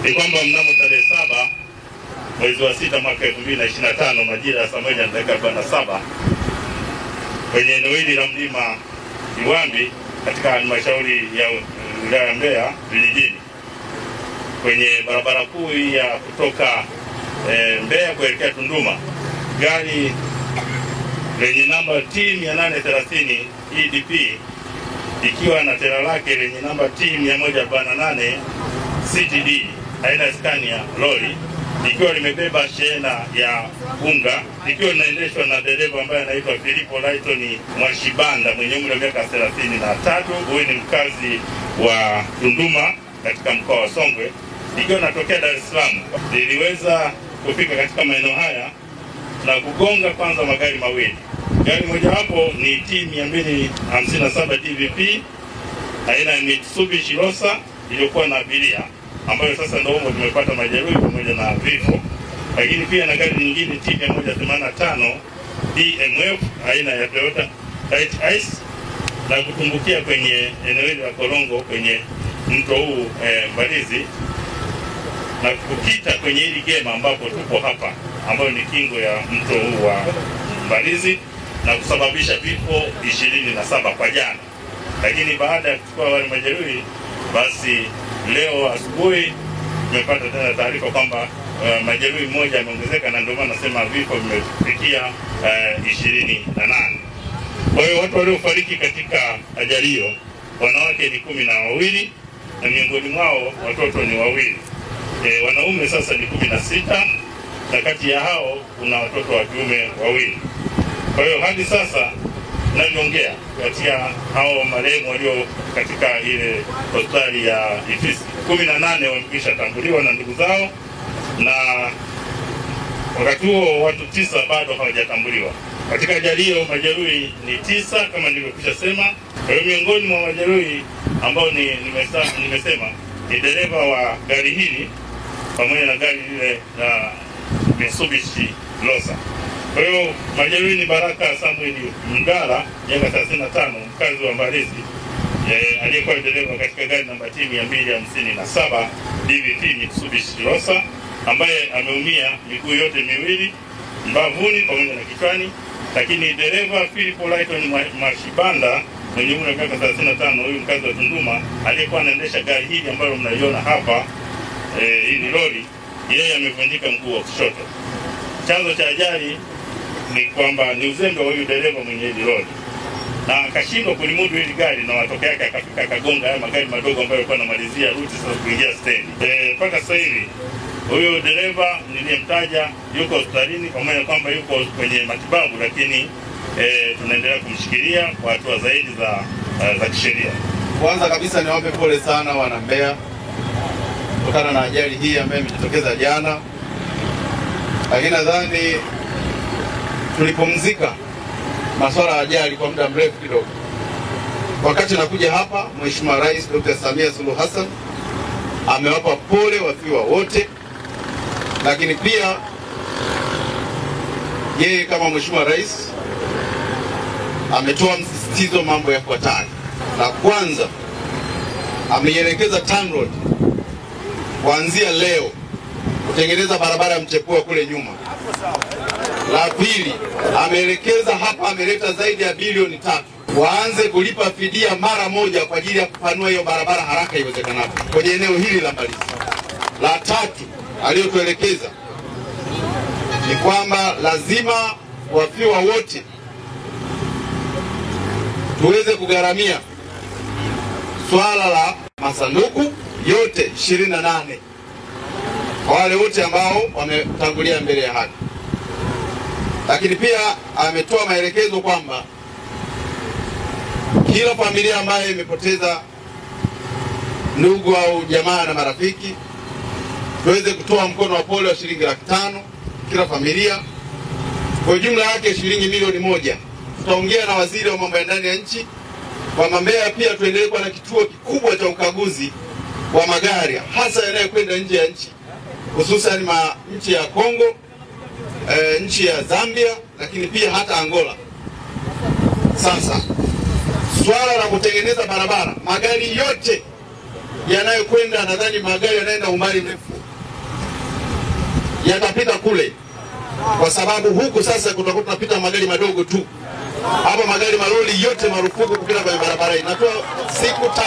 ni kwamba mnamo tarehe 7 mwezi wa 6 mwaka 2025 majira ya saa 1:47 kwenye eneo hili la mlima Iwambi katika halmashauri ya wilaya Mbeya vijijini, kwenye barabara kuu ya kutoka Mbeya kuelekea Tunduma, gari lenye namba T830 EDP ikiwa na tela lake lenye namba T148 CTD aina Scania lori ikiwa limebeba shehena ya unga, ikiwa linaendeshwa na dereva ambaye anaitwa Filipo Lighton Mwashibanda mwenye umri wa miaka 33. Huyu ni mkazi wa Tunduma katika mkoa wa Songwe, ikiwa natokea Dar es Salaam. Liliweza kufika katika maeneo haya na kugonga kwanza magari mawili. Gari moja hapo ni T257 DVP aina ya Mitsubishi Rosa iliyokuwa na abiria, ambayo sasa ndio tumepata majeruhi pamoja na vifo. Lakini pia na gari nyingine T185 DMF aina ya Toyota Light Ice na kutumbukia kwenye eneo hili la korongo kwenye mto huu Mbalizi na kukita kwenye hili gema ambapo tupo hapa, ambayo ni kingo ya mto huu wa Mbalizi na kusababisha vifo 27 kwa jana. Lakini baada ya kuchukua wale majeruhi, basi leo asubuhi tumepata tena taarifa kwamba majeruhi mmoja ameongezeka, na ndio maana nasema vifo vimefikia 28. Kwa hiyo watu waliofariki katika ajali hiyo, wanawake ni 12 na miongoni mwao watoto ni 2. Wanaume sasa ni 16 na kati ya hao kuna watoto wa kiume 2. Kwa hiyo hadi sasa ninavyoongea, kati ya hao marehemu walio katika ile hospitali ya Ifisi 18 wamekwisha tambuliwa na ndugu zao, na wakati huo watu 9 bado hawajatambuliwa. Katika ajali hiyo majeruhi ni 9 kama nilivyokwisha sema. Kwa hiyo miongoni mwa majeruhi ambao nimesema ni dereva wa gari hili pamoja na gari lile la Mitsubishi Rosa. Kwa hiyo majeruhi ni Baraka Samuel Mgara miaka 35 mkazi wa Mbalizi, aliyekuwa dereva katika gari namba T257 DVP Mitsubishi Rosa, ambaye ameumia miguu yote miwili, mbavuni pamoja na kichwani. Lakini dereva Filipo Lighton Mwashibanda mwenye umri wa miaka 35, huyu mkazi wa Tunduma, aliyekuwa anaendesha gari hili ambalo mnaiona hapa, hili lori, yeye amevunjika mguu wa kushoto. Chanzo cha ajali ni kwamba ni uzembe wa huyu dereva mwenye hili lori, na akashindwa kulimudu hili gari, na matokeo yake akafika akagonga haya magari madogo ambayo yalikuwa yanamalizia ruti sasa kuingia stendi. Mpaka sasa hivi huyu dereva niliyemtaja yuko hospitalini, pamoja na kwamba yuko kwenye matibabu, lakini tunaendelea kumshikilia kwa hatua zaidi za kisheria. Kwanza kabisa niwape pole sana wana Mbeya kutokana na ajali hii ambayo imejitokeza jana, lakini nadhani tulipumzika masuala ya ajali kwa muda mrefu kidogo. Wakati nakuja hapa, Mheshimiwa Rais Dr. Samia Suluhu Hassan amewapa pole wafiwa wote, lakini pia yeye kama Mheshimiwa Rais ametoa msisitizo mambo yafuatayo. La kwanza, ameielekeza TANROADS kuanzia leo kutengeneza barabara ya mchepuo kule nyuma. La pili, ameelekeza hapa, ameleta zaidi ya bilioni 3 waanze kulipa fidia mara moja kwa ajili ya kupanua hiyo barabara haraka iwezekanavyo kwenye eneo hili la Mbalizi. La tatu aliyotuelekeza ni kwamba lazima wafiwa wote tuweze kugharamia swala la masanduku yote 28 kwa wale wote ambao wametangulia mbele ya haki. Lakini pia ametoa maelekezo kwamba kila familia ambayo imepoteza ndugu au jamaa na marafiki tuweze kutoa mkono wa pole wa shilingi 500,000 kila familia, kwa jumla yake shilingi milioni 1. Tutaongea na waziri wa mambo ya ndani ya nchi kwa Mbeya pia tuendelee kuwa na kituo kikubwa cha ukaguzi wa magari hasa yanayokwenda nje ya nchi, hususan nchi ya Kongo, nchi ya Zambia, lakini pia hata Angola. Sasa swala la kutengeneza barabara, magari yote yanayokwenda, nadhani magari yanaenda umbali mrefu yatapita kule, kwa sababu huku sasa kutakuwa tunapita magari madogo tu. Hapa magari malori yote marufuku kupita kwenye barabara. Inatoa siku 3